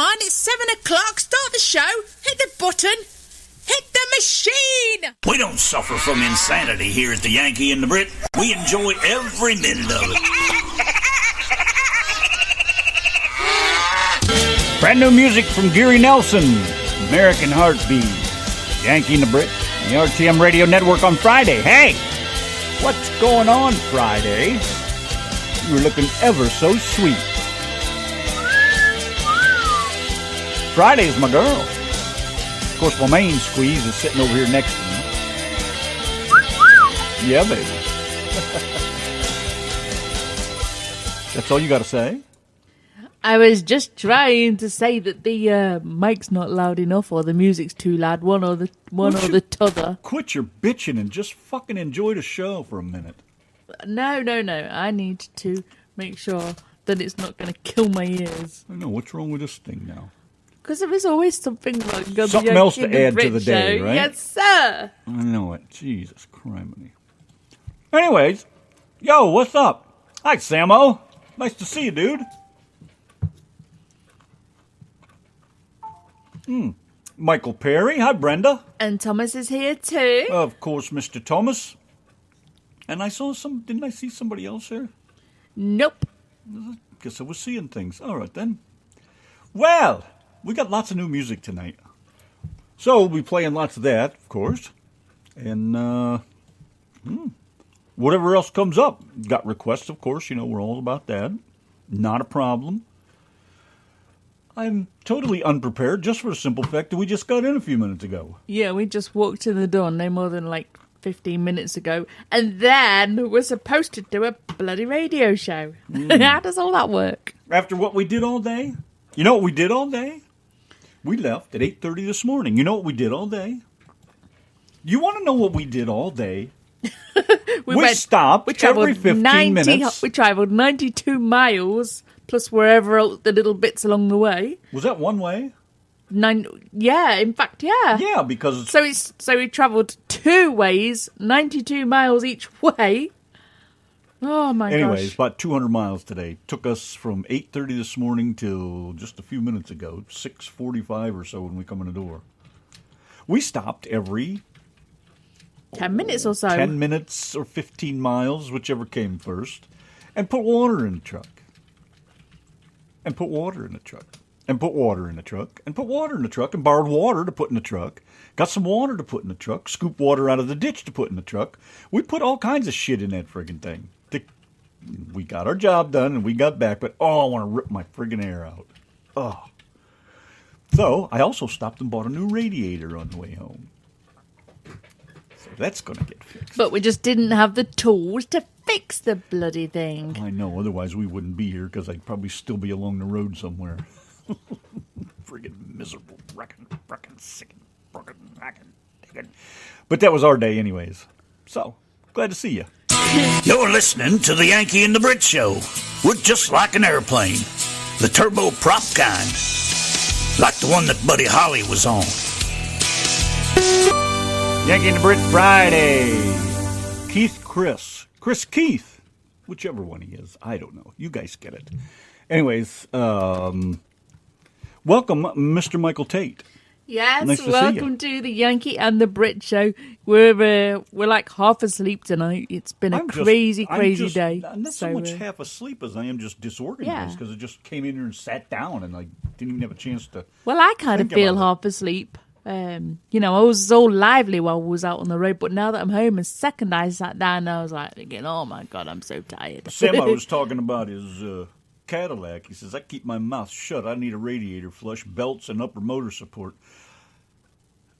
on, it's 7 o'clock. Start the show. Hit the button. Hit the machine. We don't suffer from insanity here at the Yankee and the Brit. We enjoy every minute of it. Brand new music from Gary Nelson, American Heartbeat, Yankee and the Brit, the RTM Radio Network on Friday. Hey, what's going on Friday? You were looking ever so sweet. Friday's my girl. Of course, my main squeeze is sitting over here next to me. Yeah, baby. That's all you got to say? I was just trying to say that the mic's not loud enough or the music's too loud, one or the t'other. Quit your bitching and just fucking enjoy the show for a minute. No. I need to make sure that it's not going to kill my ears. I know. What's wrong with this thing now? Because there is always something like something else to add to the day, show. right? Yes, sir. I know it. Jesus criminy. Anyways, yo, what's up? Hi, Samo. Nice to see you, dude. Michael Perry. Hi, Brenda. And Thomas is here too. Of course, Mr. Thomas. And I saw didn't I see somebody else here? Nope. Guess I was seeing things. All right, then. Well, we got lots of new music tonight. So we'll be playing lots of that, of course. And whatever else comes up. Got requests, of course. You know, we're all about that. Not a problem. I'm totally unprepared just for the simple fact that we just got in a few minutes ago. Yeah, we just walked in the door no more than like 15 minutes ago. And then we're supposed to do a bloody radio show. How does all that work? After what we did all day? You know what we did all day? We left at 8:30 this morning. You know what we did all day? You want to know what we did all day? we stopped every 15 minutes. We travelled 92 miles, plus wherever else the little bits along the way. Was that one way? Yeah, in fact, yeah. Yeah, because... So we travelled two ways, 92 miles each way. Oh, my gosh. Anyways, about 200 miles today. Took us from 8:30 this morning till just a few minutes ago, 6:45 or so when we come in the door. We stopped every... 10 minutes or so. 10 minutes or 15 miles, whichever came first, and put water in the truck. And put water in the truck. And put water in the truck. And put water in the truck. And borrowed water to put in the truck. Got some water to put in the truck. Scooped water out of the ditch to put in the truck. We put all kinds of shit in that friggin' thing. We got our job done and we got back, but I want to rip my friggin' hair out. Oh. So, I also stopped and bought a new radiator on the way home. So that's going to get fixed. But we just didn't have the tools to fix the bloody thing. I know, otherwise we wouldn't be here because I'd probably still be along the road somewhere. Friggin' miserable, frickin' sick, frickin'. But that was our day anyways. So, glad to see you. You're listening to the Yankee and the Brit Show. We're just like an airplane. The turboprop kind. Like the one that Buddy Holly was on. Yankee and the Brit Friday. Chris Keith. Whichever one he is. I don't know. You guys get it. Anyways, welcome, Mr. Michael Tate. Yes, nice welcome to the Yankee and the Brit Show. We're like half asleep tonight. It's been a crazy day. I'm not so much half asleep as I am just disorganized because I just came in here and sat down and I didn't even have a chance to. Well, I kind of feel half asleep. I was all lively while I was out on the road, but now that I'm home, a second I sat down, I was like thinking, "Oh my God, I'm so tired." Sam, I was talking about his Cadillac. He says, "I keep my mouth shut. I need a radiator flush, belts, and upper motor support."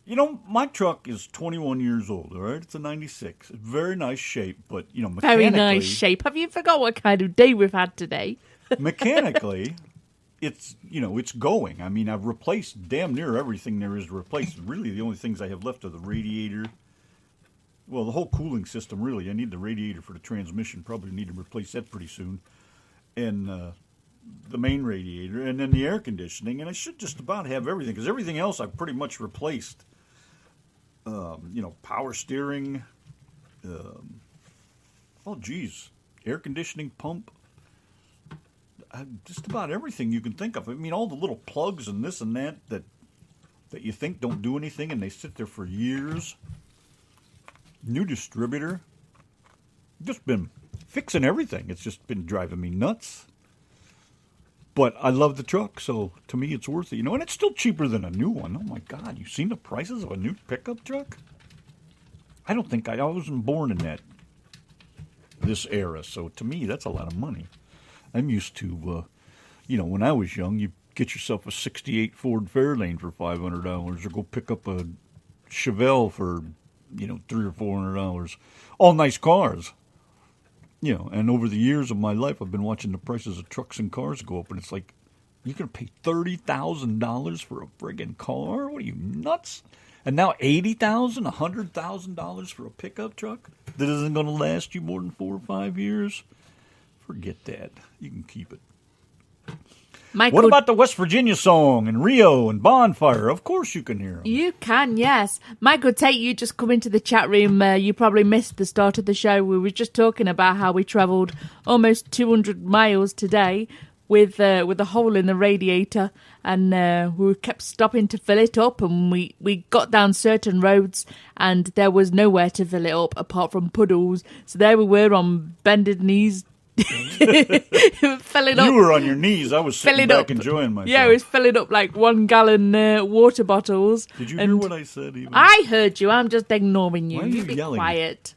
You know, my truck is 21 years old, all right? It's a 96. It's very nice shape, but, mechanically... Very nice shape. Have you forgot what kind of day we've had today? Mechanically, it's going. I mean, I've replaced damn near everything there is to replace. Really, the only things I have left are the radiator. Well, the whole cooling system, really. I need the radiator for the transmission. Probably need to replace that pretty soon. And the main radiator, and then the air conditioning. And I should just about have everything, because everything else I've pretty much replaced. Power steering, air conditioning pump, just about everything you can think of. I mean, all the little plugs and this and that you think don't do anything, and they sit there for years. New distributor. Just been fixing everything. It's just been driving me nuts. But I love the truck, so to me it's worth it. You know, and it's still cheaper than a new one. Oh, my God. You've seen the prices of a new pickup truck? I don't think I wasn't born in this era, so to me that's a lot of money. I'm used to, when I was young, you get yourself a 68 Ford Fairlane for $500 or go pick up a Chevelle for, $300 or $400. All nice cars. And over the years of my life, I've been watching the prices of trucks and cars go up, and it's like, you're going to pay $30,000 for a friggin' car? What are you, nuts? And now $80,000, $100,000 for a pickup truck that isn't going to last you more than 4 or 5 years? Forget that. You can keep it. Michael, what about the West Virginia song and Rio and Bonfire? Of course you can hear them. You can, yes. Michael Tate, you just come into the chat room. You probably missed the start of the show. We were just talking about how we travelled almost 200 miles today with a hole in the radiator, and we kept stopping to fill it up, and we got down certain roads and there was nowhere to fill it up apart from puddles. So there we were on bended knees, filling up. You were on your knees. I was sitting back enjoying myself. Yeah, I was filling up like 1 gallon water bottles. Did you hear what I said? Even? I heard you. I'm just ignoring you. Why are you be yelling? Quiet.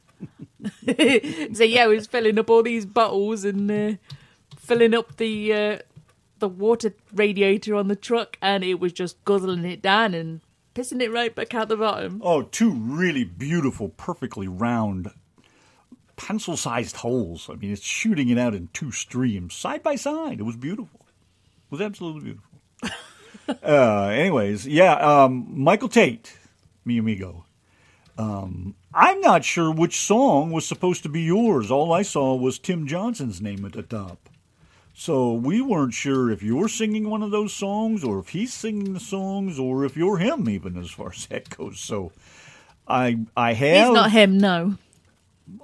So yeah, I was filling up all these bottles and filling up the water radiator on the truck, and it was just guzzling it down and pissing it right back out the bottom. Oh, 2 really beautiful, perfectly round, pencil-sized holes. I mean, it's shooting it out in 2 streams, side by side. It was beautiful. It was absolutely beautiful. Anyways, yeah, Michael Tate, mi amigo. I'm not sure which song was supposed to be yours. All I saw was Tim Johnson's name at the top. So we weren't sure if you're singing one of those songs, or if he's singing the songs, or if you're him, even as far as that goes. So I have. He's not him, no.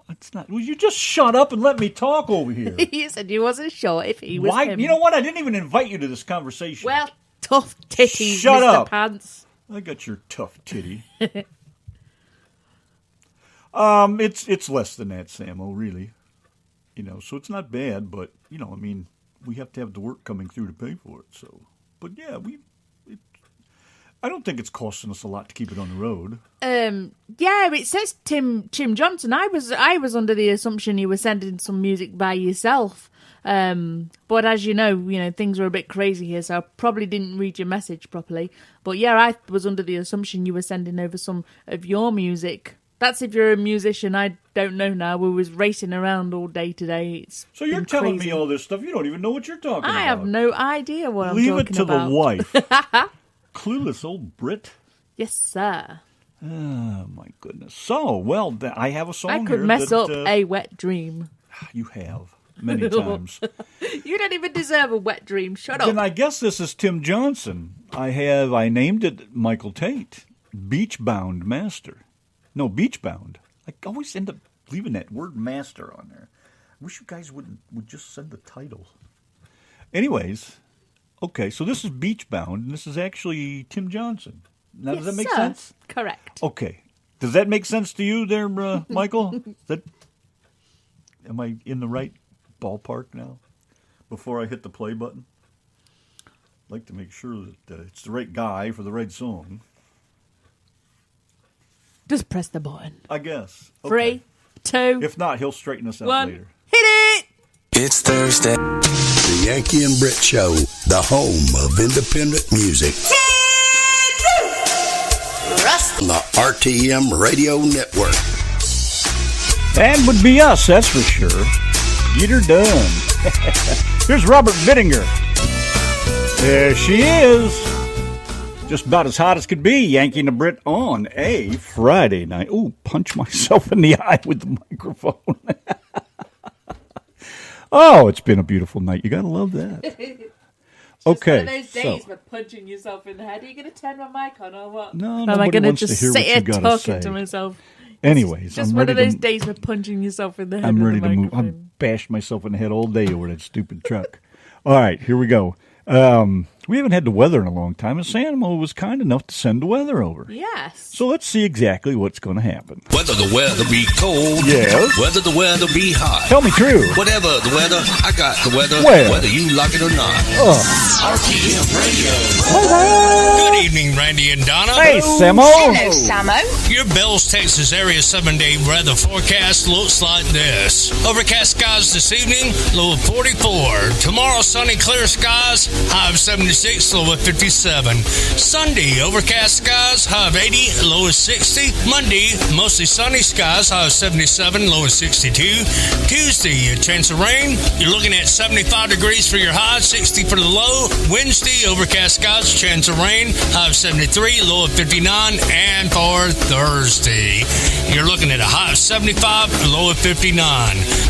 It's not. Well, you just shut up and let me talk over here. You said you wasn't sure if he was him. You know what? I didn't even invite you to this conversation. Well, tough titties, Shut Mr. up. Pants. I got your tough titty. It's less than that, Samo, really. So it's not bad, but I mean, we have to have the work coming through to pay for it. So, but yeah, I don't think it's costing us a lot to keep it on the road. Yeah, it says Tim Johnson. I was under the assumption you were sending some music by yourself. But as you know, things were a bit crazy here, so I probably didn't read your message properly. But yeah, I was under the assumption you were sending over some of your music. That's if you're a musician. I don't know now. We was racing around all day today. So you're telling me all this stuff. You don't even know what you're talking about. I have no idea what I'm talking about. Leave it to the wife. Clueless old Brit. Yes, sir. Oh, my goodness. So, well, I have a song here. I could mess up a wet dream. You have. Many times. You don't even deserve a wet dream. Shut up. Then I guess this is Tim Johnson. I named it Michael Tate. Beachbound Master. No, Beachbound. I always end up leaving that word master on there. I wish you guys would just send the title. Anyways, okay, so this is Beachbound, and this is actually Tim Johnson. Now, does that make sense? Correct. Okay. Does that make sense to you there, Michael? Am I in the right ballpark now? Before I hit the play button? I'd like to make sure that it's the right guy for the right song. Just press the button. I guess. Okay. 3, 2. If not, he'll straighten us out 1. later. Hit it! It's Thursday. The Yanki and Brit Show, the home of independent music. On the RTM Radio Network. That would be us, that's for sure. Get her done. Here's Robert Bittinger. There she is. Just about as hot as could be, Yanki and the Brit on a Friday night. Ooh, punch myself in the eye with the microphone. Oh, it's been a beautiful night. You got to love that. Okay. One of those days with punching yourself in the head. Are you going to turn my mic on or what? No, am I going to just sit here talking to myself? Anyways, just one of those days with punching yourself in the head. I'm ready to move. I've bashed myself in the head all day over that stupid truck. All right, here we go. We haven't had the weather in a long time, and Samo was kind enough to send the weather over. Yes. So let's see exactly what's going to happen. Whether the weather be cold, Yes. whether the weather be hot, Tell me true. whatever the weather, I got the weather, Where? whether you like it or not. RTM Radio. Good evening, Randy and Donna. Hey, Samo. Hello, Samo. Your Bells, Texas area 7-day weather forecast looks like this. Overcast skies this evening, low of 44. Tomorrow, sunny, clear skies, high of 76, low of 57. Sunday, overcast skies, high of 80, low of 60. Monday, mostly sunny skies, high of 77, low of 62. Tuesday, a chance of rain. You're looking at 75 degrees for your high, 60 for the low. Wednesday, overcast skies, chance of rain, high of 73, low of 59. And for Thursday, you're looking at a high of 75, low of 59.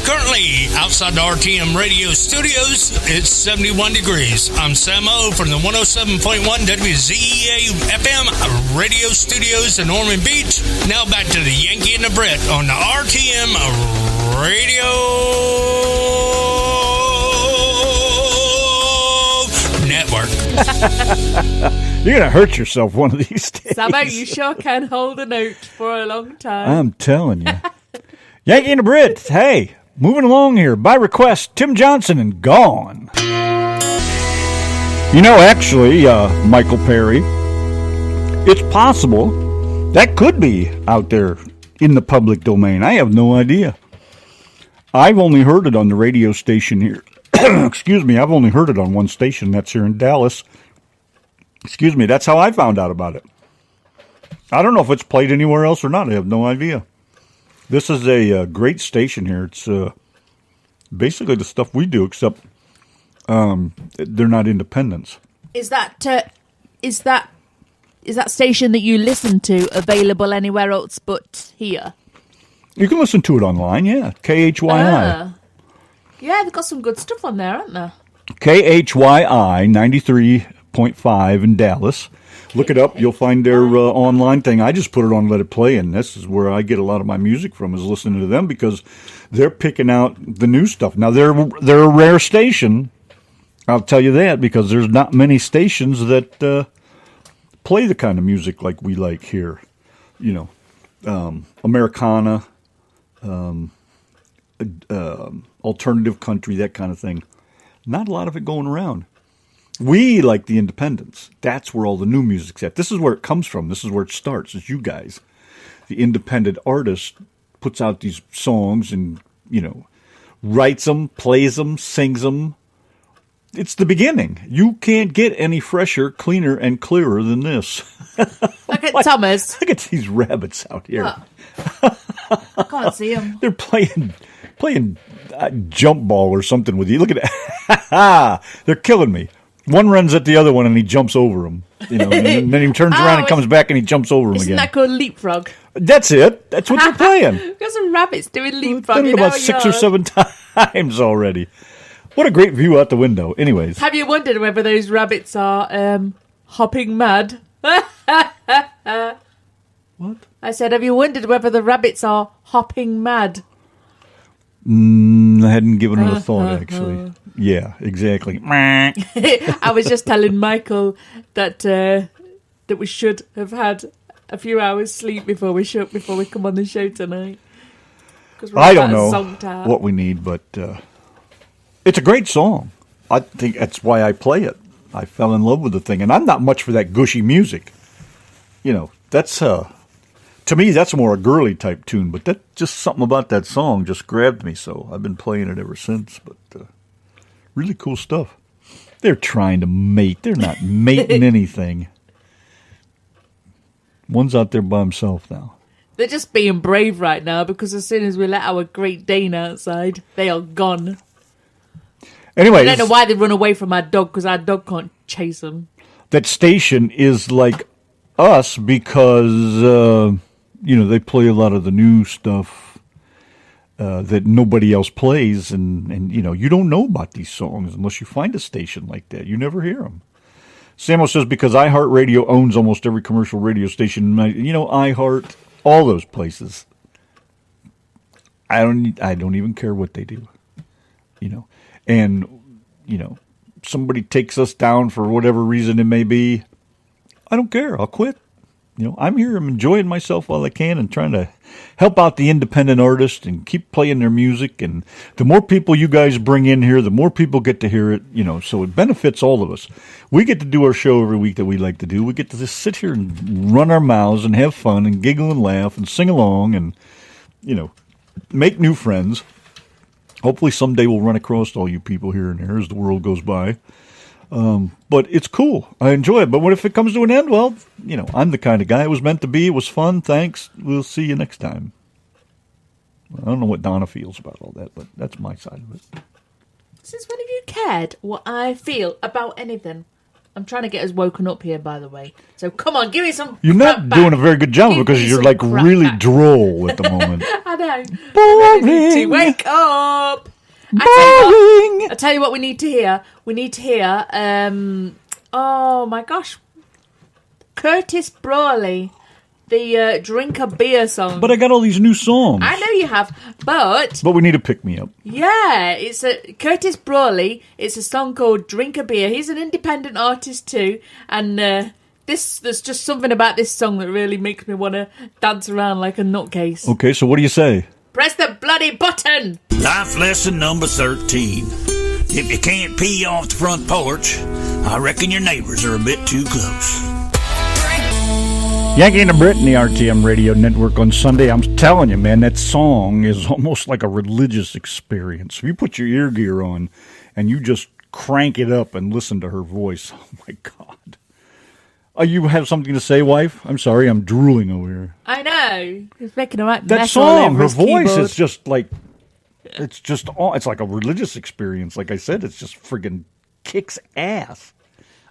Currently, outside the RTM radio studios, it's 71 degrees. I'm Samo from the 107.1 WZEA FM radio studios in Norman Beach. Now back to the Yankee and the Brit on the RTM radio network. You're going to hurt yourself one of these days. Samo, you sure can hold a note for a long time. I'm telling you. Yankee and the Brit, hey, moving along here. By request, Tim Johnson and Gone. You know, actually, Michael Perry, it's possible that could be out there in the public domain. I have no idea. I've only heard it on the radio station here. Excuse me, I've only heard it on one station. That's here in Dallas. Excuse me, that's how I found out about it. I don't know if it's played anywhere else or not. I have no idea. This is a great station here. It's basically the stuff we do, except they're not independents. Is that station that you listen to available anywhere else but here? You can listen to it online, yeah. KHYI. Yeah, they've got some good stuff on there, haven't they? KHYI 93.5 in Dallas. Look it up. You'll find their online thing. I just put it on Let It Play, and this is where I get a lot of my music from, is listening to them, because they're picking out the new stuff. Now, they're a rare station, I'll tell you that, because there's not many stations that play the kind of music like we like here. You know, Americana, alternative country, that kind of thing. Not a lot of it going around. We like the independents. That's where all the new music's at. This is where it comes from. This is where it starts. It's you guys. The independent artist puts out these songs and, you know, writes them, plays them, sings them. It's the beginning. You can't get any fresher, cleaner, and clearer than this. Look at Thomas. Look at these rabbits out here. I can't see them. They're playing jump ball or something with you. Look at it. They're killing me. One runs at the other one and he jumps over him. You know, and then he turns around and comes back and he jumps over him Isn't again. that called leapfrog? That's it. That's what they're playing. We've got some rabbits doing We've leapfrog. done it in about our 6 or yard. 7 times already. What a great view out the window. Anyways. Have you wondered whether those rabbits are hopping mad? What? I said, have you wondered whether the rabbits are hopping mad? I hadn't given it a thought, actually. Yeah, exactly. I was just telling Michael that we should have had a few hours sleep before we come on the show tonight. 'Cause we're I don't about know zonked out. what we need, but it's a great song. I think that's why I play it. I fell in love with the thing, and I'm not much for that gushy music. You know, that's to me that's more a girly type tune. But that just something about that song just grabbed me, so I've been playing it ever since. But really cool stuff. They're trying to mate. They're not mating anything. One's out there by himself now. They're just being brave right now because as soon as we let our Great Dane outside, they are gone. Anyways, I don't know why they run away from our dog because our dog can't chase them. that station is like us because, they play a lot of the new stuff that nobody else plays. And you don't know about these songs unless you find a station like that. You never hear them. Samo says, because iHeartRadio owns almost every commercial radio station. iHeart, all those places. I don't even care what they do. And somebody takes us down for whatever reason it may be, I don't care. I'll quit. I'm here. I'm enjoying myself while I can and trying to help out the independent artists and keep playing their music. And the more people you guys bring in here, the more people get to hear it, so it benefits all of us. We get to do our show every week that we like to do. We get to just sit here and run our mouths and have fun and giggle and laugh and sing along and, make new friends. Hopefully someday we'll run across all you people here and there as the world goes by. But it's cool. I enjoy it. But what if it comes to an end? Well, I'm the kind of guy. It was meant to be. It was fun. Thanks. We'll see you next time. I don't know what Donna feels about all that, but that's my side of it. Since when have you cared what I feel about anything? I'm trying to get us woken up here, by the way. So come on, give me some. You're not doing a very good job because you're like really droll at the moment. I know. Boring. To wake up. Boring. I tell you what we need to hear. We need to hear, oh my gosh, Curtis Brawley, the Drink a Beer song. But I got all these new songs. I know you have, but we need to pick me up. Yeah, it's Curtis Brawley. It's a song called Drink a Beer. He's an independent artist too, and there's just something about this song that really makes me want to dance around like a nutcase. Okay, so what do you say? Press the bloody button! Life lesson number 13. If you can't pee off the front porch, I reckon your neighbors are a bit too close. Yanki and the Brit in the RTM Radio Network on Sunday. I'm telling you, man, that song is almost like a religious experience. If you put your ear gear on and you just crank it up and listen to her voice, oh my God. You have something to say, wife? I'm sorry, I'm drooling over here. I know. He's making a right that mess song, all over her his voice keyboard. is just like, it's like a religious experience. Like I said, it's just friggin' kicks ass.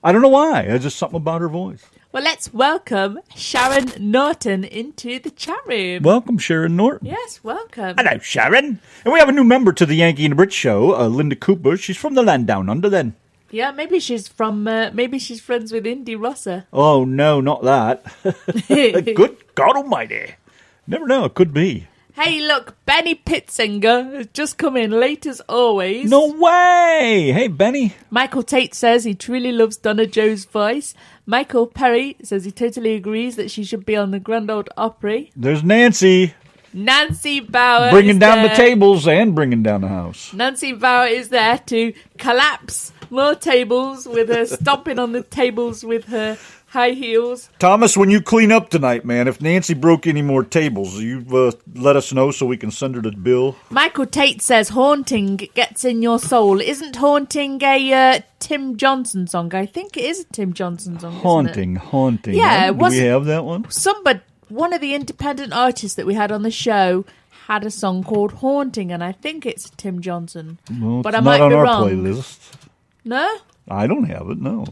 I don't know why. It's just something about her voice. Well, let's welcome Sharon Norton into the chat room. Welcome, Sharon Norton. Yes, welcome. Hello, Sharon. And we have a new member to the Yanki and the Brit show, Linda Cooper. She's from the land down under then. Yeah, maybe she's friends with Indy Rosser. Oh, no, not that. Good God almighty. Never know, it could be. Hey, look, Benny Pitzinger has just come in late as always. No way! Hey, Benny. Michael Tate says he truly loves Donna Joe's voice. Michael Perry says he totally agrees that she should be on the Grand Ole Opry. There's Nancy. Nancy Bauer bringing down the tables and bringing down the house. Nancy Bauer is there to collapse more tables with her stomping on the tables with her high heels. Thomas, when you clean up tonight, man, if Nancy broke any more tables, you let us know so we can send her the bill. Michael Tate says haunting gets in your soul. Isn't haunting a Tim Johnson song? I think it is a Tim Johnson song. Haunting. Yeah, do we have that one? One of the independent artists that we had on the show had a song called Haunting, and I think it's Tim Johnson. Well, but it's I might not be on our wrong. playlist. No? I don't have it, no.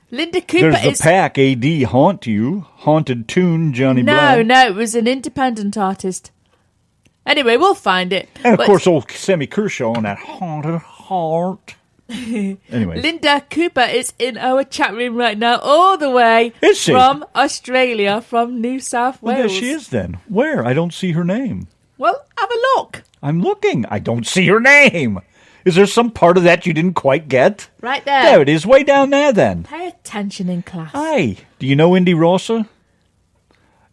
Linda Cooper There's the Pack, AD, Haunt You, Haunted Tune, Johnny No, Black. it was an independent artist. Anyway, we'll find it. And, of course, old Sammy Kershaw on that Haunted Heart. Anyway. Linda Cooper is in our chat room right now, all the way Is she? from Australia, from New South Wales. Well, there she is then. Where? I don't see her name. Well, have a look. I'm looking. I don't see her name. Is there some part of that you didn't quite get? Right there. There it is, way down there then. Pay attention in class. Hi. Do you know Indy Rosser?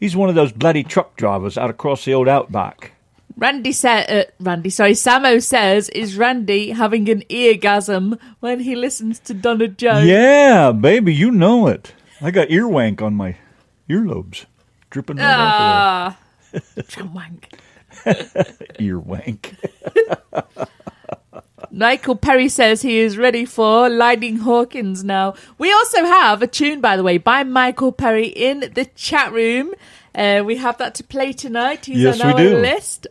He's one of those bloody truck drivers out across the old Outback. Samo says, is Randy having an eargasm when he listens to Donna Joe? Yeah, baby, you know it. I got earwank on my earlobes. Dripping right off of Wank. there. Earwank. Michael Perry says he is ready for Lightning Hawkins now. We also have a tune, by the way, by Michael Perry in the chat room. We have that to play tonight. He's Yes, on we our do. list.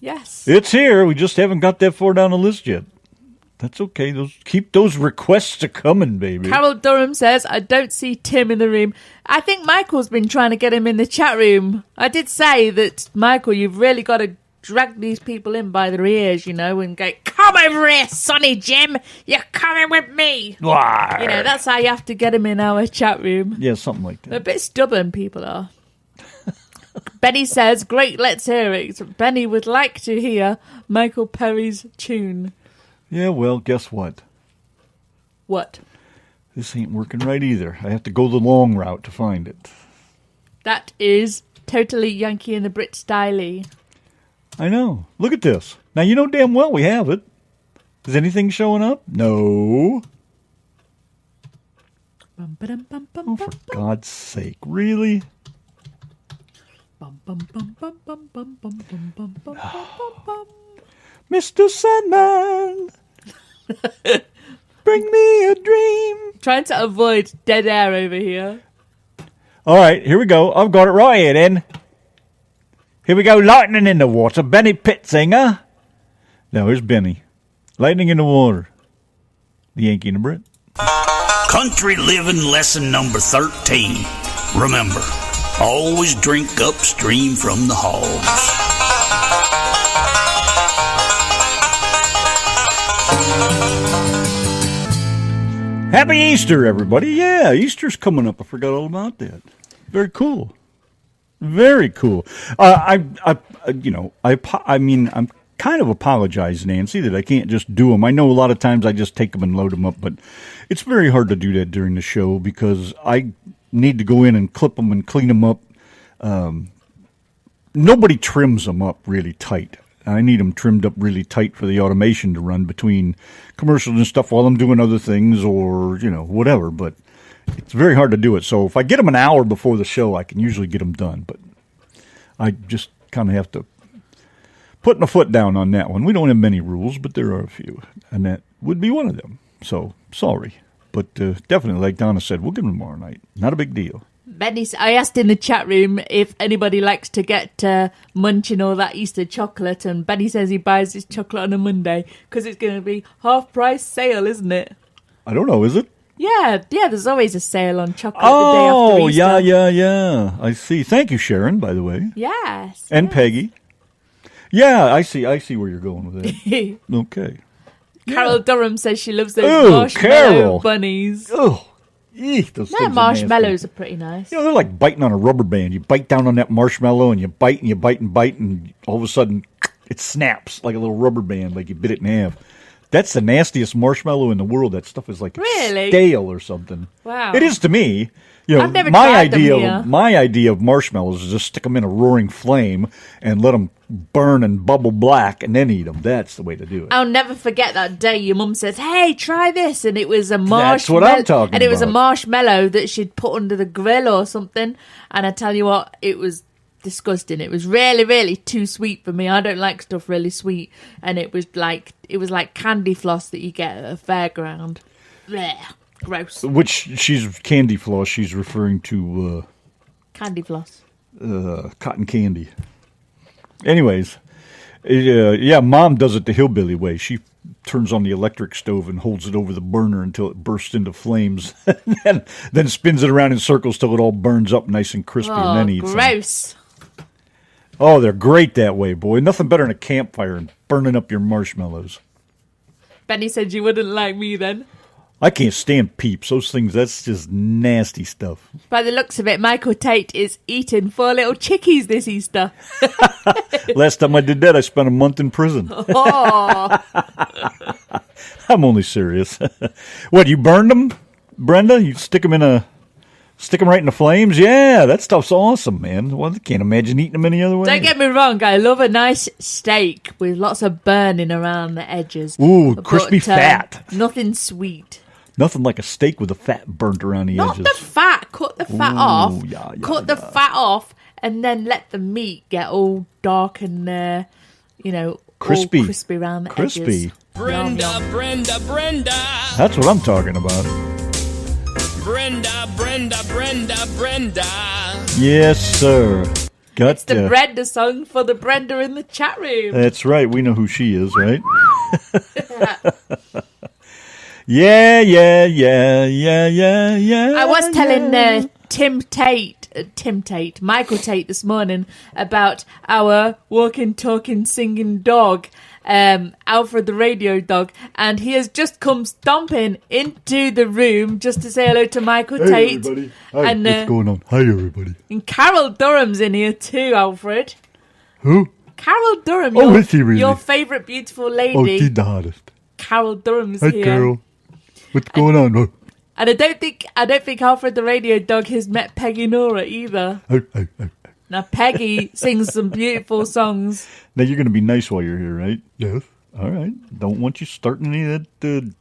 Yes. It's here. We just haven't got that far down the list yet. That's okay. Keep those requests a-coming, baby. Carol Durham says, I don't see Tim in the room. I think Michael's been trying to get him in the chat room. I did say that, Michael, you've really got to drag these people in by their ears, and go, come over here, Sonny Jim. You're coming with me. Why? That's how you have to get him in our chat room. Yeah, something like that. They're a bit stubborn, people are. Benny says, great, let's hear it. Benny would like to hear Michael Perry's tune. Yeah, well, guess what? What? This ain't working right either. I have to go the long route to find it. That is totally Yankee and the Brit style. I know. Look at this. Now, you know damn well we have it. Is anything showing up? No. Oh, for God's sake. Really? Mr. Sandman, bring me a dream. Trying to avoid dead air over here. All right, here we go. I've got it right here, then. Here we go. Lightning in the water. Benny Pitzinger. No, here's Benny. Lightning in the water. The Yankee and the Brit. Country living lesson number 13. Remember, always drink upstream from the hogs. Happy Easter, everybody. Yeah, Easter's coming up. I forgot all about that. Very cool. Very cool. I'm kind of apologize, Nancy, that I can't just do them. I know a lot of times I just take them and load them up, but it's very hard to do that during the show because I need to go in and clip them and clean them up. Nobody trims them up really tight. I need them trimmed up really tight for the automation to run between commercials and stuff while I'm doing other things or, whatever. But it's very hard to do it. So if I get them an hour before the show, I can usually get them done. But I just kind of have to put my foot down on that one. We don't have many rules, but there are a few. And that would be one of them. So sorry. But definitely, like Donna said, we'll get them tomorrow night. Not a big deal. Benny, I asked in the chat room if anybody likes to get munching all that Easter chocolate, and Benny says he buys his chocolate on a Monday because it's going to be half-price sale, isn't it? I don't know, is it? Yeah, there's always a sale on chocolate the day after Easter. Yeah. I see. Thank you, Sharon, by the way. Yes. And yes. Peggy. Yeah, I see where you're going with that. Okay. Carol Durham says she loves those marshmallow bunnies. Oh. Eek, those things marshmallows are pretty nice. They're like biting on a rubber band. You bite down on that marshmallow and you bite and you bite and bite and all of a sudden it snaps like a little rubber band, like you bit it in half. That's the nastiest marshmallow in the world. That stuff is like stale or something. Wow. It is to me. I've never tried them here. My idea of marshmallows is just stick them in a roaring flame and let them burn and bubble black and then eat them. That's the way to do it. I'll never forget that day your mum says, "Hey, try this," and it was a marshmallow. That's what I'm talking about. And it was a marshmallow that she'd put under the grill or something. And I tell you what, it was disgusting. It was really, really too sweet for me. I don't like stuff really sweet, and it was like candy floss that you get at a fairground. Blech. Gross. Which she's candy floss. She's referring to candy floss. Cotton candy. Anyways, Mom does it the hillbilly way. She turns on the electric stove and holds it over the burner until it bursts into flames, and then spins it around in circles till it all burns up nice and crispy, and then eats gross. them. Oh, they're great that way, boy. Nothing better than a campfire and burning up your marshmallows. Benny said you wouldn't like me then. I can't stand Peeps. Those things, that's just nasty stuff. By the looks of it, Michael Tate is eating 4 little chickies this Easter. Last time I did that, I spent a month in prison. Oh. I'm only serious. What, you burned them, Brenda? You stick them right in the flames? Yeah, that stuff's awesome, man. Well, I can't imagine eating them any other way. Don't get me wrong, I love a nice steak with lots of burning around the edges. Ooh, crispy fat. Nothing sweet. Nothing like a steak with the fat burnt around the edges. Not the fat. Cut the fat off. Cut the fat off, and then let the meat get all dark and, crispy. all crispy around the edges. Brenda. That's what I'm talking about. Brenda. Yes, sir. It's the Brenda song for the Brenda in the chat room. That's right. We know who she is, right? Yeah. I was telling Michael Tate this morning about our walking, talking, singing dog, Alfred the radio dog, and he has just come stomping into the room just to say hello to Michael Tate. Everybody. Hi, what's going on? Hi, everybody. And Carol Durham's in here too, Alfred. Who? Carol Durham. Is he really? Your favourite beautiful lady. Oh, she's the hottest. Carol Durham's Hi, here. Carol. What's going on? And I don't think Alfred the Radio Dog has met Peggy Nora either. Now Peggy sings some beautiful songs. Now you're going to be nice while you're here, right? Yes. All right. Don't want you starting any of that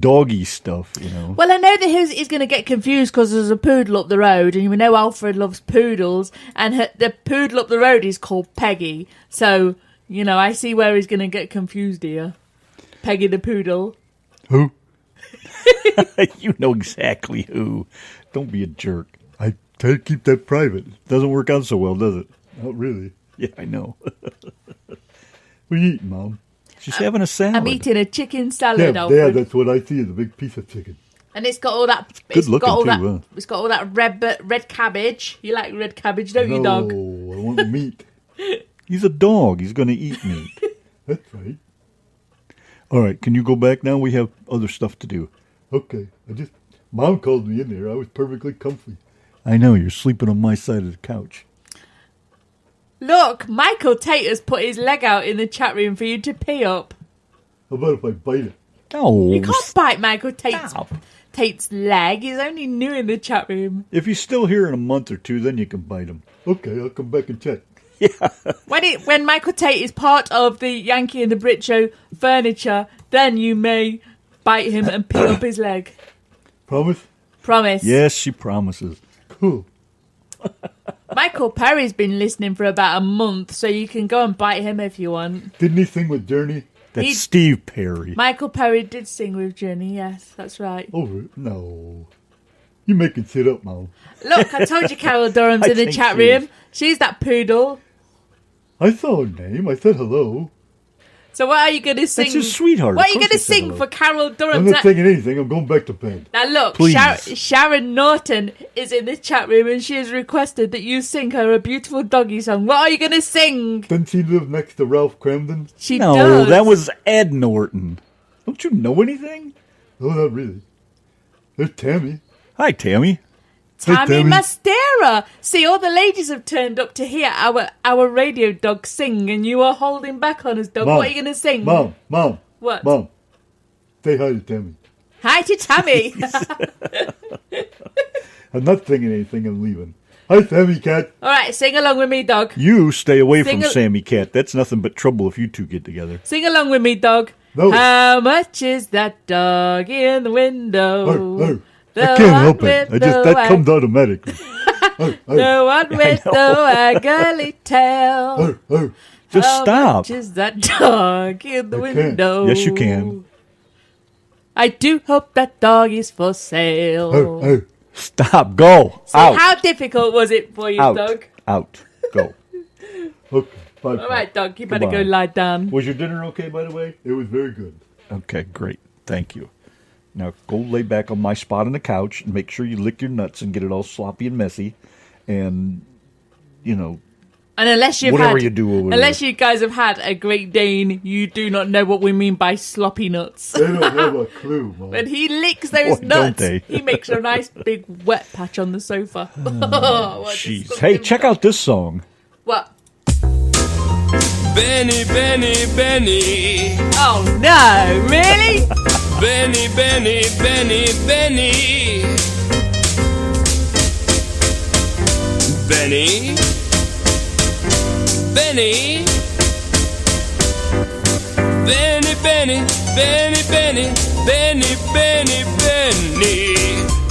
doggy stuff, you know. Well, I know that he's going to get confused because there's a poodle up the road, and we know Alfred loves poodles, and the poodle up the road is called Peggy. So, you know, I see where he's going to get confused here. Peggy the poodle. Who? You know exactly who. Don't be a jerk. I try to keep that private. Doesn't work out so well, does it? Not really. Yeah, I know. What are you eating, Mom? She's having a salad. I'm eating a chicken salad, Yeah, Alfred. that's what I see is a big piece of chicken. And it's got all that. Good looking too, huh? It's got all that red cabbage. You like red cabbage, don't you, dog? No, I want the meat. He's a dog. He's going to eat meat. That's right. All right, can you go back now? We have other stuff to do. Okay. Mom called me in there. I was perfectly comfy. I know, you're sleeping on my side of the couch. Look, Michael Tate has put his leg out in the chat room for you to pee up. How about if I bite it? No. You can't bite Michael Stop. Tate's leg. He's only new in the chat room. If he's still here in a month or two, then you can bite him. Okay, I'll come back and check. When Michael Tate is part of the Yankee and the Brit Show furniture, then you may bite him and pee up his leg. Promise? Promise. Yes, she promises. Cool. Michael Perry's been listening for about a month, so you can go and bite him if you want. Didn't he sing with Journey? That's Steve Perry. Michael Perry did sing with Journey, yes, that's right. Oh, no. You making shit up, Mom. Look, I told you Carol Durham's I in the think chat she is. room. She's that poodle. I saw her name. I said hello. So what are you going to sing? That's his sweetheart. What Of are you course going to you said sing hello. for Carol I'm Durham? not singing anything. I'm going back to bed. Now look, Please. Sharon Norton is in the chat room and she has requested that you sing her a beautiful doggy song. What are you going to sing? Doesn't she live next to Ralph Cramden? She No, does. that was Ed Norton. Don't you know anything? No, not really. There's Tammy. Hi, Tammy. Tammy Tammy. Mastera. See, all the ladies have turned up to hear our radio dog sing, and you are holding back on us, dog. Mom. What are you going to sing? Mom. What? Mom. Say hi to Tammy. Hi to Tammy. I'm not singing anything. I'm leaving. Hi, Tammy Cat. All right, sing along with me, dog. You stay away Sing from a- Sammy Cat. That's nothing but trouble if you two get together. Sing along with me, dog. No. How much is that dog in the window? Arr. The I can't help one it. with That the comes automatically. Arr, The one with the waggly tail. arr, arr. Just How stop. much is that dog in the I can't. window? Yes, you can. I do hope that dog is for sale. Arr, arr. Stop. Go. So Out. how difficult was it for you, Out. dog? Out. Go. Okay. Bye. All right, dog, you better Goodbye. go lie down. Was your dinner okay, by the way? It was very good. Okay, great. Thank you. Now go lay back on my spot on the couch and make sure you lick your nuts and get it all sloppy and messy. And, you know, And unless you've Whatever had, you do over unless there. you guys have had a Great Dane, you do not know what we mean by sloppy nuts. They don't have a clue, Mom. When he licks those Boy, don't nuts, they. he makes a nice big wet patch on the sofa. What a jeez. disgusting Hey, check dog. out this song. What? Benny, Benny, Benny. Oh no! Really? Benny, Benny, Benny, Benny. Benny. Benny. Benny, Benny, Benny, Benny, Benny, Benny, Benny.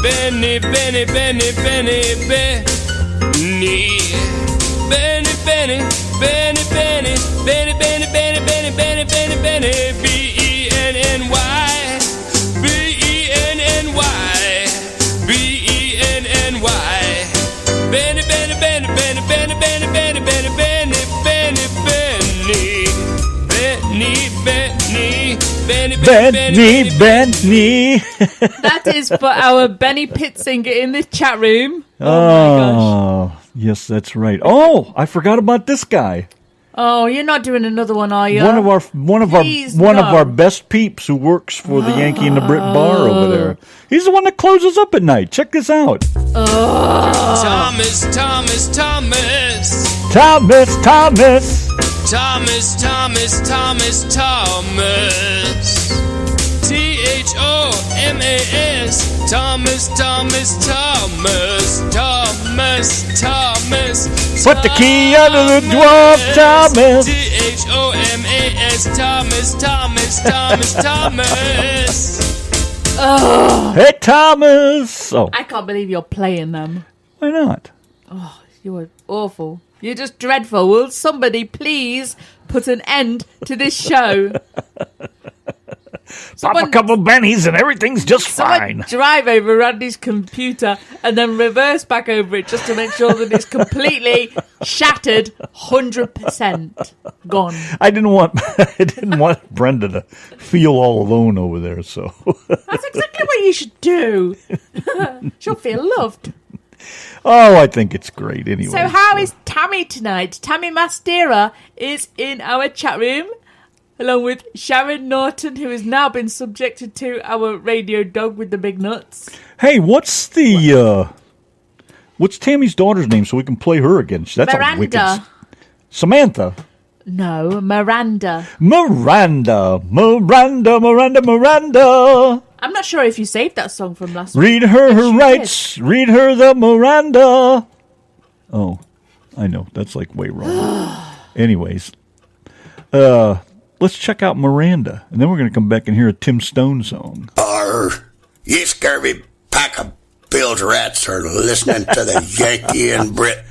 Benny, Benny, Benny, Benny, Benny. Benny, Benny, Benny, Benny, Benny, Benny, Benny, Benny, Benny, Benny, Benny, B-E-N-N-Y, B-E-N-N-Y, B-E-N-N-Y. Benny, Benny, Benny, Benny, Benny, Benny, Benny, Benny, Benny, Benny, Benny, Benny, Benny, Benny. That is for our Benny Pittsinger in the chat room. Oh my gosh. Oh, yes, that's right. Oh, I forgot about this guy. Oh, you're not doing another one, are you? One of Please, our no. best peeps who works for the Yankee and the Brit bar over there. He's the one that closes up at night. Check this out. Thomas, Thomas, Thomas. Thomas. Thomas, Thomas, Thomas, Thomas. T-H-O-M-A-S. Thomas, Thomas, Thomas, Thomas, Thomas. Put the key under the dwarf, Thomas. T-H-O-M-A-S. Thomas, Thomas, Thomas, Thomas. Hey, Thomas. Oh, I can't believe you're playing them. why not? You are awful. You're just dreadful. Will somebody please put an end to this show? Pop a couple bennies and everything's just fine. Drive over Randy's computer and then reverse back over it just to make sure that it's completely shattered, 100% gone. I didn't want Brenda to feel all alone over there. So That's exactly what you should do. She'll feel loved. oh, I think it's great anyway. So how is Tammy tonight? Tammy Mastera is in our chat room, along with Sharon Norton, who has now been subjected to our radio dog with the big nuts. Hey, what's Tammy's daughter's name so we can play her again? That's a wicked. Miranda. Samantha. No, Miranda. Miranda. I'm not sure if you saved that song from last week. Read her Yes, her you rights. did. Read her the Miranda. Oh, I know. That's like way wrong. Anyways, let's check out Miranda, and then we're going to come back and hear a Tim Stone song. You scurvy pack of bilge rats are listening to the Yankee and Brit.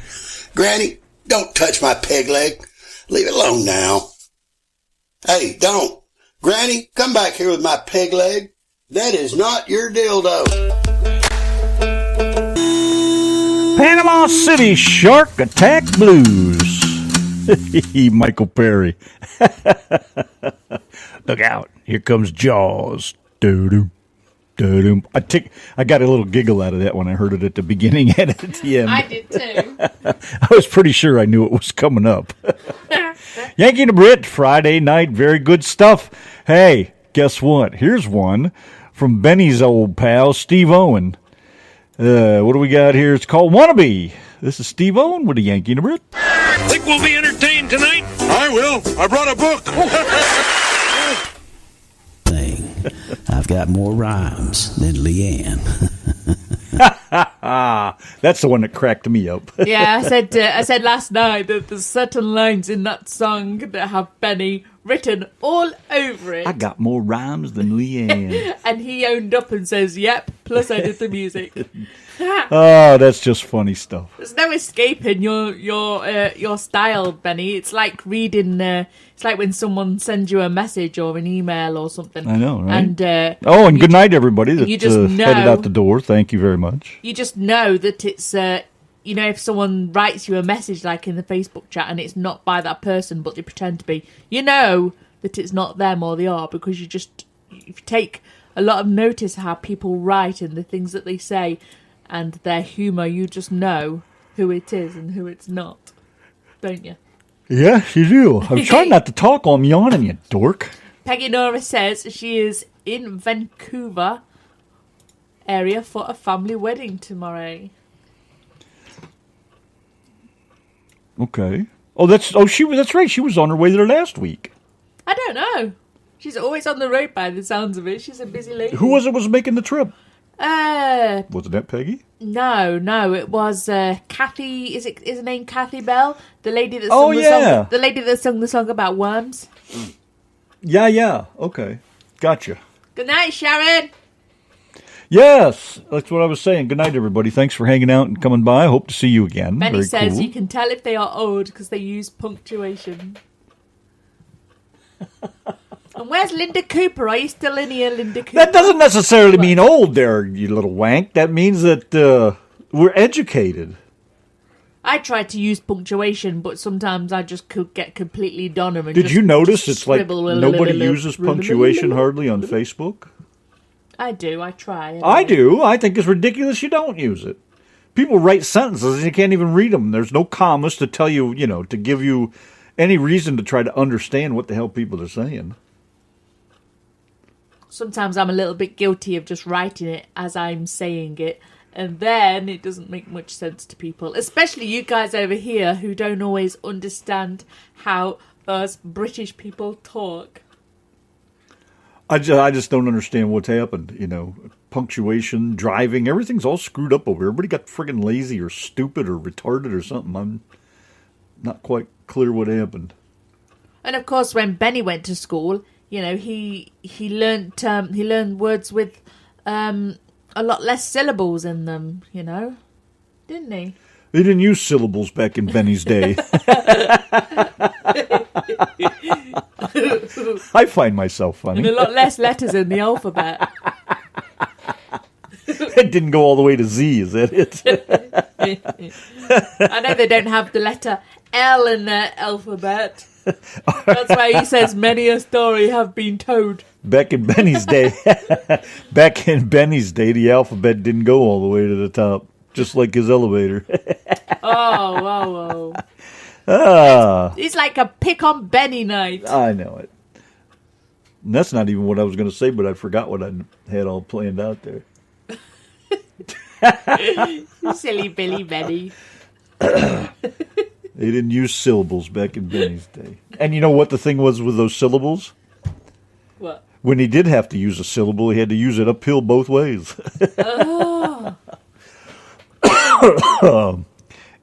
Granny, don't touch my peg leg. Leave it alone now. Hey, don't. Granny, come back here with my peg leg. That is not your dildo. Panama City Shark Attack Blues. Michael Perry. Look out. Here comes Jaws. Doo-doo. Doo-doo. I got a little giggle out of that when I heard it at the beginning and at the end. I did too. I was pretty sure I knew it was coming up. Yankee and the Brit, Friday night, very good stuff. Hey, guess what? Here's one from Benny's old pal, Steve Owen. What do we got here? It's called Wannabe. This is Steve Owen with the Yankee and the Brit. Think we'll be entertained tonight? I will. I brought a book. Thing. I've got more rhymes than Leanne. That's the one that cracked me up. Yeah, I said last night that there's certain lines in that song that have Benny written all over it. I got more rhymes than Leanne. And he owned up and says, yep, plus I did the music. Oh, that's just funny stuff. There's no escaping your style, Benny. It's like reading. It's like when someone sends you a message or an email or something. I know, right? And and good night, everybody that you just know, headed out the door. Thank you very much. You just know that it's if someone writes you a message like in the Facebook chat and it's not by that person but they pretend to be, you know that it's not them or they are, because if you take a lot of notice of how people write and the things that they say and their humour, you just know who it is and who it's not, don't you? Yes, you do. I'm trying not to talk while I'm yawning, you dork. Peggy Nora says she is in Vancouver area for a family wedding tomorrow. Okay. That's right. She was on her way there last week. I don't know. She's always on the road by the sounds of it. She's a busy lady. Who was making the trip? Wasn't that Peggy? No, it was Kathy. Is her name Kathy Bell? The lady that sung the song about worms. Yeah. Okay, gotcha. Good night, Sharon. Yes, that's what I was saying. Good night, everybody. Thanks for hanging out and coming by. I hope to see you again. Benny Very says cool. you can tell if they are old because they use punctuation. And where's Linda Cooper? Are you still in here, Linda Cooper? That doesn't necessarily mean old there, you little wank. That means that we're educated. I try to use punctuation, but sometimes I just could get completely done. And Did you notice it's like nobody uses punctuation hardly on Facebook? I do. I try. I do. I think it's ridiculous you don't use it. People write sentences and you can't even read them. There's no commas to tell you, to give you any reason to try to understand what the hell people are saying. Sometimes I'm a little bit guilty of just writing it as I'm saying it, and then it doesn't make much sense to people, especially you guys over here who don't always understand how us British people talk. I just don't understand what's happened. Punctuation, driving, everything's all screwed up over here. Everybody got friggin' lazy or stupid or retarded or something. I'm not quite clear what happened. And of course, when Benny went to school, he learned words with a lot less syllables in them. Didn't he? They didn't use syllables back in Benny's day. I find myself funny. And a lot less letters in the alphabet. It didn't go all the way to Z, is that it? I know they don't have the letter L in their alphabet. That's why he says many a story have been told. Back in Benny's day, the alphabet didn't go all the way to the top, just like his elevator. Whoa. It's like a pick on Benny night. I know it. And that's not even what I was going to say, but I forgot what I had all planned out there. Silly Billy Benny. They didn't use syllables back in Benny's day. And you know what the thing was with those syllables? What? When he did have to use a syllable, he had to use it uphill both ways.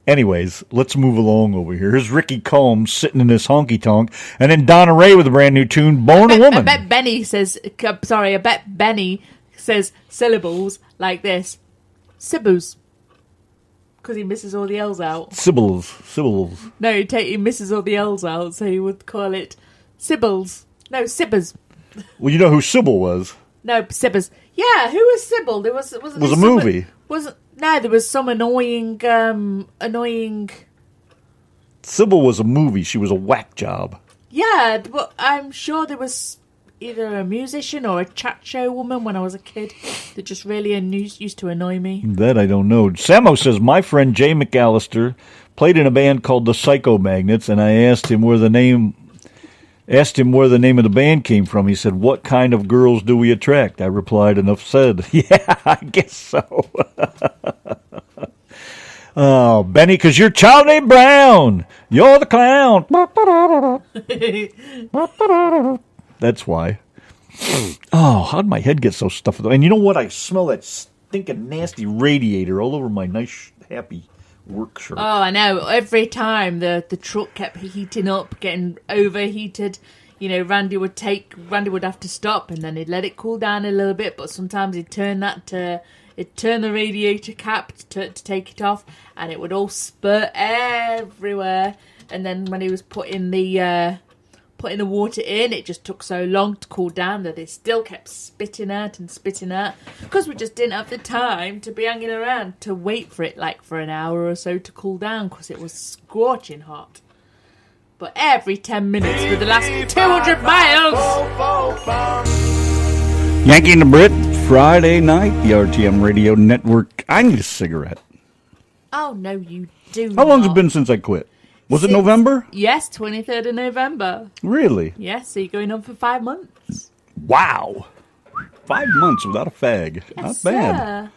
Anyways, let's move along over here. Here's Ricky Combs sitting in this honky-tonk, and then Donna Ray with a brand new tune, Born a Woman. I bet Benny says syllables like this. Syllables. Because he misses all the L's out. Syllables. No, he misses all the L's out, so he would call it Sybills. No, Sibbers. Well, you know who Sybil was. No, Sibbers. Yeah, who was Sybil? There was a movie. There was some annoying. Sybil was a movie. She was a whack job. Yeah, but I'm sure there was either a musician or a chat show woman when I was a kid that just really used to annoy me. That I don't know. Samo says, my friend Jay McAllister played in a band called the Psycho Magnets, and I asked him where the name of the band came from. He said, what kind of girls do we attract? I replied, enough said. Yeah, I guess so. Oh, Benny, because you're Charlie Brown. You're the clown. That's why. Oh, how'd my head get so stuffed? And you know what? I smell that stinking nasty radiator all over my nice, happy work shirt. Oh, I know. Every time the truck kept heating up, getting overheated, Randy would have to stop, and then he'd let it cool down a little bit, but sometimes he'd turn the radiator cap to take it off, and it would all spurt everywhere. And then when he was putting the water in, it just took so long to cool down that it still kept spitting out, because we just didn't have the time to be hanging around to wait for it for an hour or so to cool down, because it was scorching hot. But every 10 minutes for the last 200 miles. Yanki and the Brit, Friday night, the RTM Radio Network. I need a cigarette. Oh, no, you do How long has it been since I quit? Was it November? Yes, 23rd of November. Really? Yes, so you're going on for 5 months. Wow. 5 months without a fag. Yes, Not bad. Sir.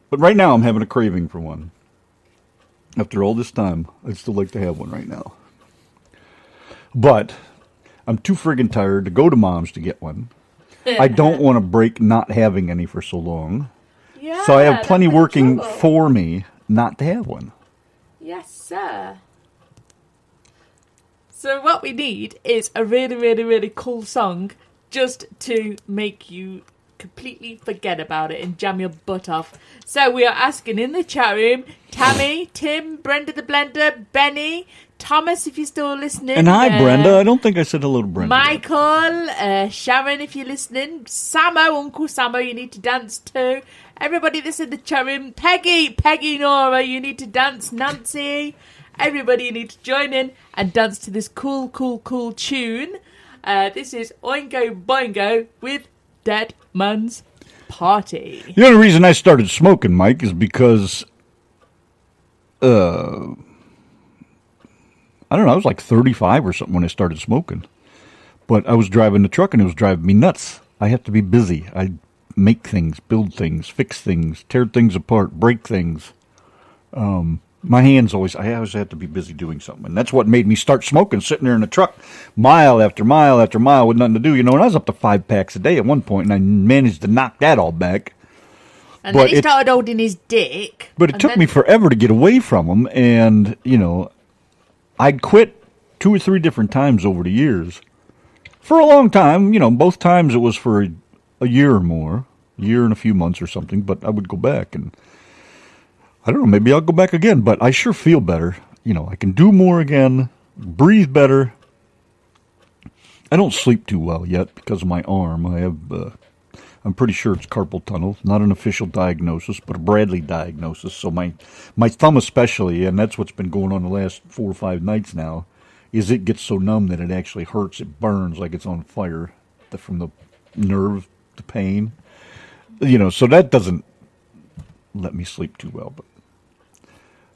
But right now I'm having a craving for one. After all this time, I'd still like to have one right now. But I'm too friggin' tired to go to Mom's to get one. I don't want to break not having any for so long. Yeah, so I have plenty working trouble for me not to have one. Yes, sir. So what we need is a really, really, really cool song just to make you completely forget about it and jam your butt off. So we are asking in the chat room, Tammy, Tim, Brenda the Blender, Benny, Thomas, if you're still listening. And hi, Brenda. I don't think I said hello to Brenda. Michael, Sharon, if you're listening. Samo, Uncle Samo, you need to dance too. Everybody that's in the chat room. Peggy Nora, you need to dance. Nancy, everybody, you need to join in and dance to this cool tune. This is Oingo Boingo with Dead Man's Party. The only reason I started smoking, Mike, is because, I don't know, I was like 35 or something when I started smoking. But I was driving the truck and it was driving me nuts. I have to be busy. I make things, build things, fix things, tear things apart, break things. My hands I always had to be busy doing something. And that's what made me start smoking, sitting there in the truck mile after mile after mile with nothing to do. And I was up to 5 packs a day at one point, and I managed to knock that all back. And then he started holding his dick. But it took me forever to get away from them. And, I'd quit 2 or 3 different times over the years. For a long time, both times it was for a year or more, a year and a few months or something. But I would go back and... I don't know, maybe I'll go back again, but I sure feel better. I can do more again, breathe better. I don't sleep too well yet because of my arm. I'm pretty sure it's carpal tunnel. Not an official diagnosis, but a Bradley diagnosis. So my thumb especially, and that's what's been going on the last 4 or 5 nights now, is it gets so numb that it actually hurts. It burns like it's on fire from the nerve, the pain. So that doesn't let me sleep too well, but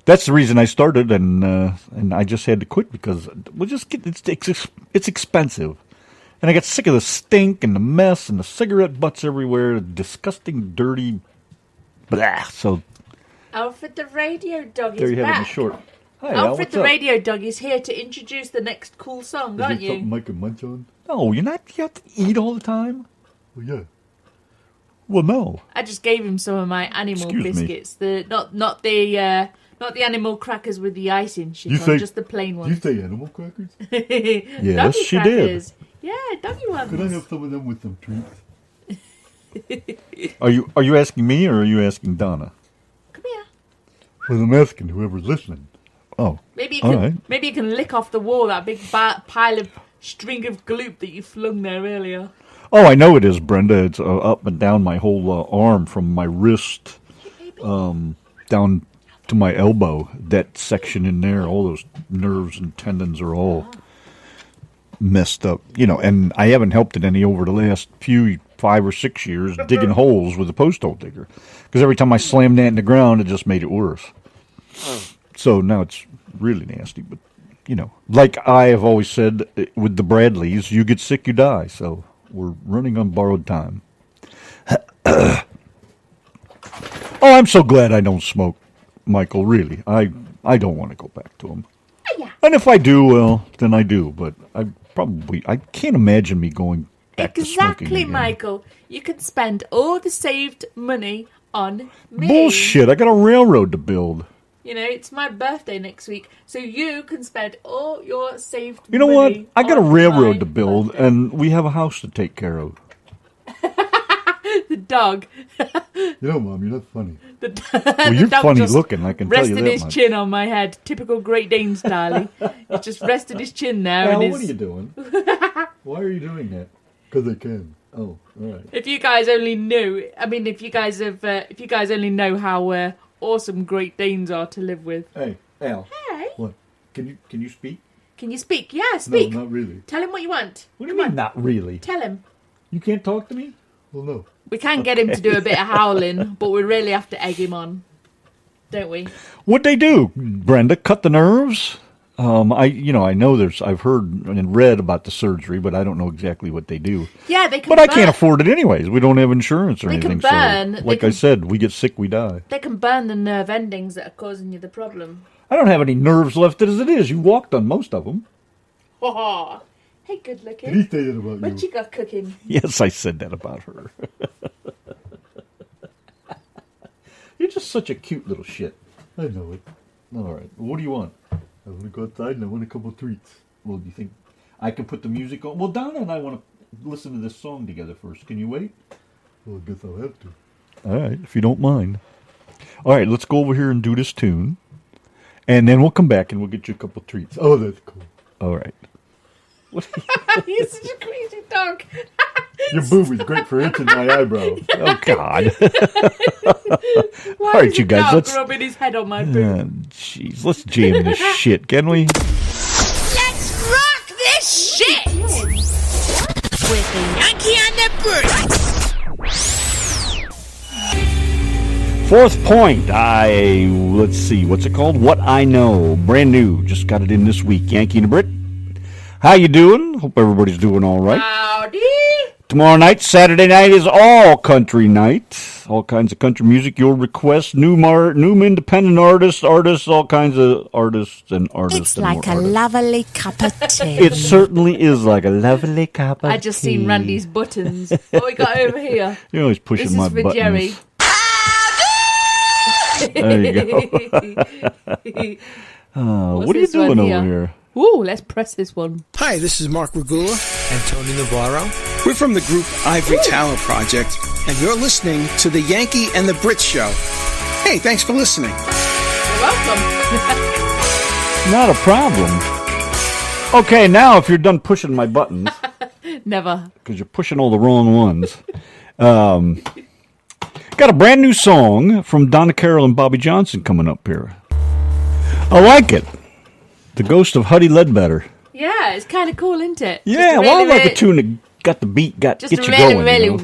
that's the reason I started, and I just had to quit because it's expensive, and I got sick of the stink and the mess and the cigarette butts everywhere, disgusting, dirty, blah. So, Alfred the radio dog there is you have it in back. short. Hi, Alfred the up? radio dog is here to introduce the next cool song, aren't you? Something I can munch on? No, you have to eat all the time. Well, yeah. Well, no. I just gave him some of my animal biscuits. Not the animal crackers with the icing shit on, just the plain ones. You say animal crackers? Yes, doggy she crackers. Did. Yeah, doggy ones. Could I have some of them with some treats? Are you asking me or are you asking Donna? Come here. Well, I'm asking whoever's listening. Oh, maybe you can lick off the wall that big pile of string of gloop that you flung there earlier. Oh, I know it is, Brenda. It's up and down my whole arm from my wrist down to my elbow. That section in there, all those nerves and tendons are all messed up. And I haven't helped it any over the last 5 or 6 years digging holes with a post hole digger. Because every time I slammed that in the ground, it just made it worse. So now it's really nasty. But, like I have always said with the Bradleys, you get sick, you die. So... we're running on borrowed time. Oh, I'm so glad I don't smoke, Michael, really. I don't want to go back to them. Yeah. And if I do, well, then I do. But I can't imagine me going back to smoking Exactly, again. Michael. You can spend all the saved money on me. Bullshit, I got a railroad to build. It's my birthday next week, so you can spend all your saved money. You know what? I got a railroad to build, birthday. and we have a house to take care of. The dog. Mom, you're not funny. Well, you're dog funny just looking, I can tell you that rested his much. chin on my head. Typical Great Dane style. He just rested his chin there. Al, and what are you doing? Why are you doing that? Because I can. Oh, all right. If you guys only knew, if you guys only know how awesome Great Danes are to live with. Hey, Al. Hey. What? Can you speak? Can you speak? Yeah, speak. No, not really. Tell him what you want. What do you mean, not really? Tell him. You can't talk to me? Well, no. We can get him to do a bit of howling, but we really have to egg him on, don't we? What'd they do, Brenda? Cut the nerves? I know I've heard and read about the surgery, but I don't know exactly what they do. Yeah, they can. But I can't afford it anyways. We don't have insurance or anything. They can burn. So, like I said, we get sick, we die. They can burn the nerve endings that are causing you the problem. I don't have any nerves left as it is. You walked on most of them. Oh, hey, good looking. Did he say that about What you got cooking? Yes, I said that about her. You're just such a cute little shit. I know it. All right. Well, what do you want? I want to go outside and I want a couple of treats. Well, do you think I can put the music on? Well, Donna and I want to listen to this song together first. Can you wait? Well, I guess I'll have to. All right, if you don't mind. All right, let's go over here and do this tune. And then we'll come back and we'll get you a couple of treats. Oh, that's cool. All right. You're such a crazy dog. Your boob is great for itching my eyebrow. Oh, God. Why All right, is you guys, dog let's... rubbing his head on my boob? Jeez, let's jam this shit, can we? Let's rock this shit! With the Yankee and the Brit. Fourth point. Let's see, what's it called? What I Know. Brand new. Just got it in this week. Yankee and the Brit. How you doing? Hope everybody's doing all right. Howdy. Tomorrow night, Saturday night, is all country night. All kinds of country music. Your request, new independent artists, all kinds of artists and artists. It's like a lovely cup of tea. It certainly is like a lovely cup of tea. I just seen Randy's buttons. What we got over here? You're always pushing This my is for buttons. Jerry. There you go. What are you this one doing over here? Ooh, let's press this one. Hi, this is Mark Regula. And Tony Navarro. We're from the group Ivory Tower Project, and you're listening to the Yanky and the Brit Show. Hey, thanks for listening. You're welcome. Not a problem. Okay, now if you're done pushing my buttons, Never. because you're pushing all the wrong ones, got a brand new song from Donna Carroll and Bobby Johnson coming up here. I like it. The Ghost of Huddy Ledbetter. Yeah, it's kind of cool, isn't it? Yeah, well, I like a tune that got the beat, Just get a you really, going. really You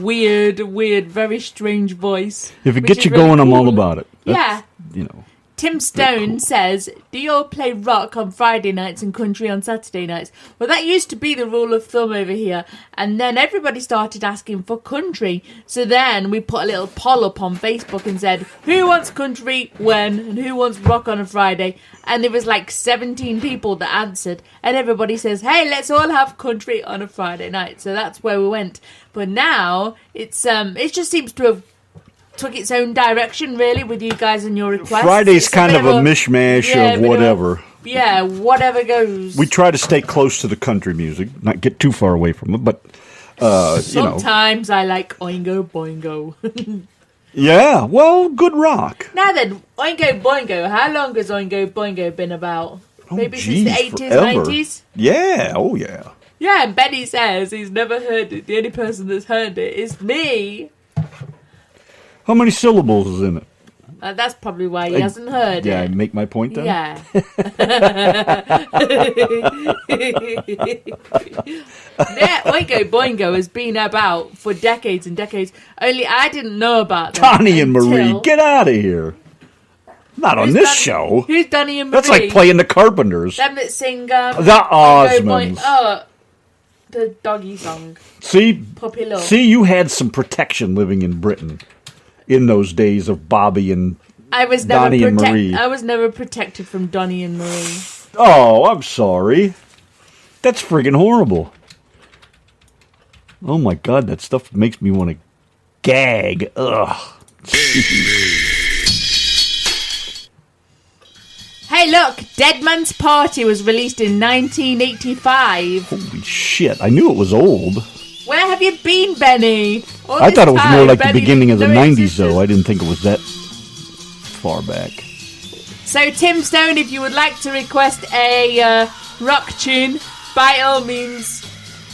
know? weird, very strange voice. If it which gets is you really going, I'm all cool. about it. Yeah. You know. Tim Stone says, do you all play rock on Friday nights and country on Saturday nights? Well, that used to be the rule of thumb over here. And then everybody started asking for country. So then we put a little poll up on Facebook and said, who wants country when? And who wants rock on a Friday? And there was like 17 people that answered. And everybody says, hey, let's all have country on a Friday night. So that's where we went. But now it just seems to have took its own direction, really, with you guys and your requests. Friday's It's kind of a bit mishmash yeah, of bit whatever. Yeah, whatever goes. We try to stay close to the country music, not get too far away from it, but, you know. Sometimes I like Oingo Boingo. Yeah, well, good rock. Now then, Oingo Boingo, how long has Oingo Boingo been about? Maybe geez, since the 80s, forever. 90s? Yeah, oh yeah. Yeah, and Benny says he's never heard it. The only person that's heard it is me. How many syllables is in it? That's probably why he hasn't heard Yeah, I it. make my point then? Yeah. Yeah, Oingo Boingo has been about for decades and decades. Only I didn't know about them. Donnie and Marie, until- get out of here. Not on Who's this Donnie- show. Who's Donnie and Marie? That's like playing the Carpenters. Them that sing The Oingo Boing- Osmonds. Oh, the doggy song. See, Puppy Love. see, you had some protection living in Britain in those days of Bobby and I was never Donnie and Marie. I was never protected from Donnie and Marie. Oh, I'm sorry. That's friggin' horrible. Oh my God, that stuff makes me want to gag. Ugh. Hey, look! Dead Man's Party was released in 1985. Holy shit, I knew it was old. Where have you been, Benny? All I this thought it was more time, like the Benny beginning of the didn't know it 90s, existed. though. I didn't think it was that far back. So, Tim Stone, if you would like to request a rock tune, by all means,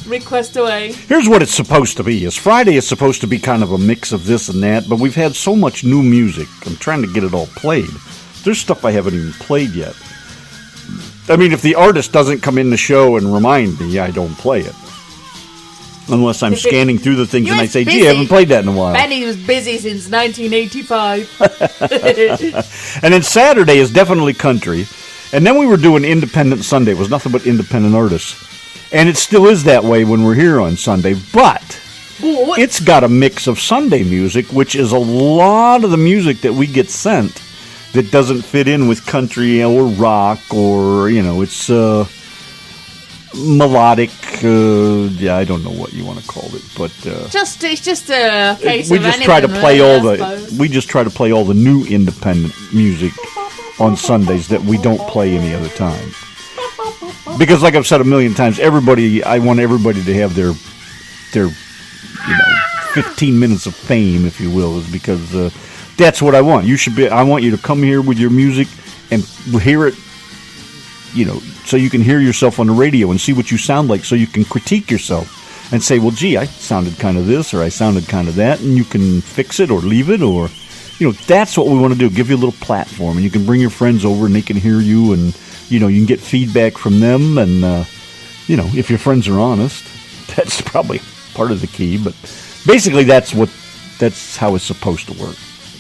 request away. Here's what it's supposed to be. Is Friday is supposed to be kind of a mix of this and that, but we've had so much new music. I'm trying to get it all played. There's stuff I haven't even played yet. I mean, if the artist doesn't come in the show and remind me, I don't play it. Unless I'm scanning through the things You and I was say, gee, busy. I haven't played that in a while. Benny was busy since 1985. And then Saturday is definitely country. And then we were doing Independent Sunday. It was nothing but independent artists. And it still is that way when we're here on Sunday. But it's got a mix of Sunday music, which is a lot of the music that we get sent that doesn't fit in with country or rock or, you know, it's melodic. Yeah, I don't know what you want to call it, but It's just a case we of just try to anything, play really, all I the suppose. we just try to play all the new independent music on Sundays that we don't play any other time. Because, like I've said a million times, I want everybody to have their 15 minutes of fame, if you will, is because that's what I want. I want you to come here with your music and hear it, so you can hear yourself on the radio and see what you sound like, so you can critique yourself and say, well, gee, I sounded kind of this or I sounded kind of that, and you can fix it or leave it, or that's what we want to do. Give you a little platform, and you can bring your friends over and they can hear you, and you can get feedback from them, and if your friends are honest, that's probably part of the key. But basically, that's how it's supposed to work.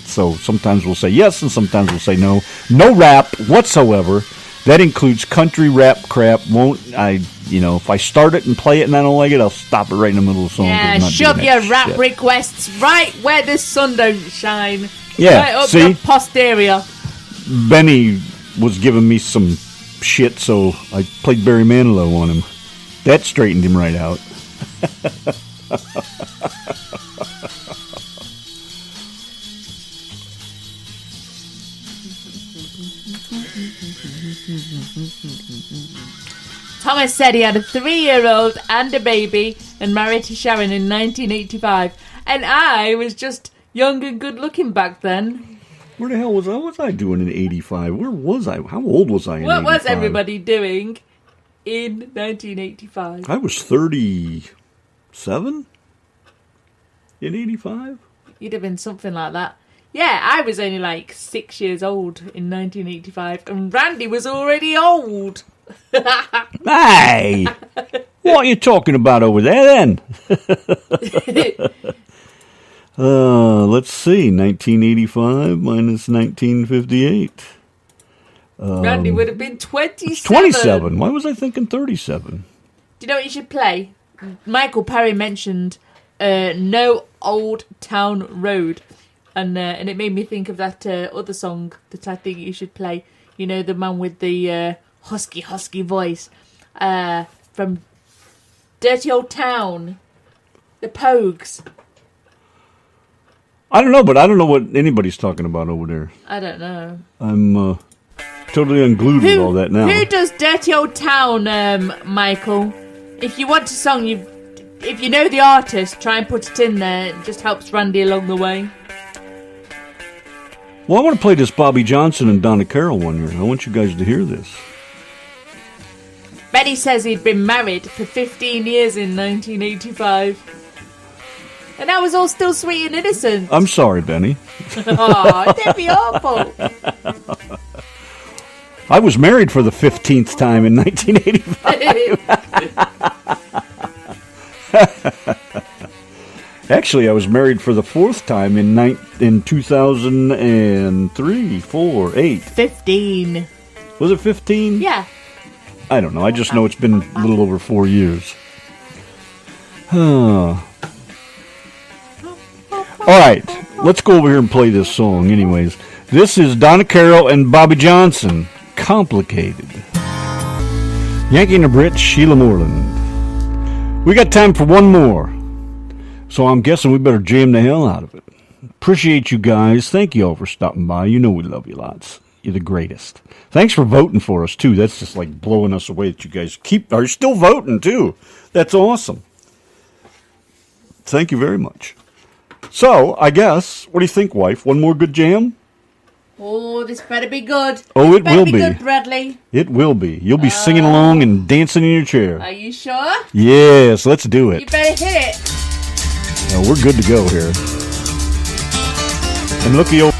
So sometimes we'll say yes, and sometimes we'll say no. No rap whatsoever. That includes country, rap, crap. If I start it and play it and I don't like it, I'll stop it right in the middle of the song. Yeah, shove your rap requests right where the sun don't shine. Yeah, right up see? your posterior. Benny was giving me some shit, so I played Barry Manilow on him. That straightened him right out. Thomas said he had a 3-year-old and a baby and married to Sharon in 1985. And I was just young and good looking back then. Where the hell was I? What was I doing in 85? Where was I? How old was I in 85? What was everybody doing in 1985? I was 37 in 85. You'd have been something like that. Yeah, I was only like 6 years old in 1985, and Randy was already old. Hey! What are you talking about over there, then? Let's see. 1985 minus 1958. Randy would have been 27. 27. Why was I thinking 37? Do you know what you should play? Michael Perry mentioned No Old Town Road. And it made me think of that other song that I think you should play. You know, the man with the husky voice from Dirty Old Town, the Pogues. I don't know, but I don't know what anybody's talking about over there. I don't know. I'm totally unglued with all that now. Who does Dirty Old Town, Michael? If you want a song, if you know the artist, try and put it in there. It just helps Randy along the way. Well, I want to play this Bobby Johnson and Donna Carroll one here. I want you guys to hear this. Benny says he'd been married for 15 years in 1985. And that was all still sweet and innocent. I'm sorry, Benny. Oh, that'd be awful. I was married for the 15th time in 1985. Actually, I was married for the 4th time in 2003, 4, 8. 15. Was it 15? Yeah. I don't know. I just know it's been a little over 4 years. All right. Let's go over here and play this song anyways. This is Donna Carroll and Bobby Johnson, Complicated. Yankee and the Brit, Sheila Moreland. We got time for one more. So I'm guessing we better jam the hell out of it. Appreciate you guys. Thank you all for stopping by. You know we love you lots. You're the greatest. Thanks for voting for us, too. That's just like blowing us away that you guys are still voting, too. That's awesome. Thank you very much. So, I guess, what do you think, wife? One more good jam? Oh, this better be good. Oh, it will be. Good, Bradley. It will be. You'll be singing along and dancing in your chair. Are you sure? Yes, let's do it. You better hit it. No, we're good to go here. And looky over.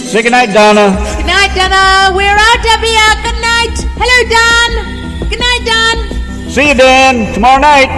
Say goodnight, Donna. Good night, Donna. We're out of here. Good night. Hello, Dan. Good night, Dan. See you, Dan. Tomorrow night.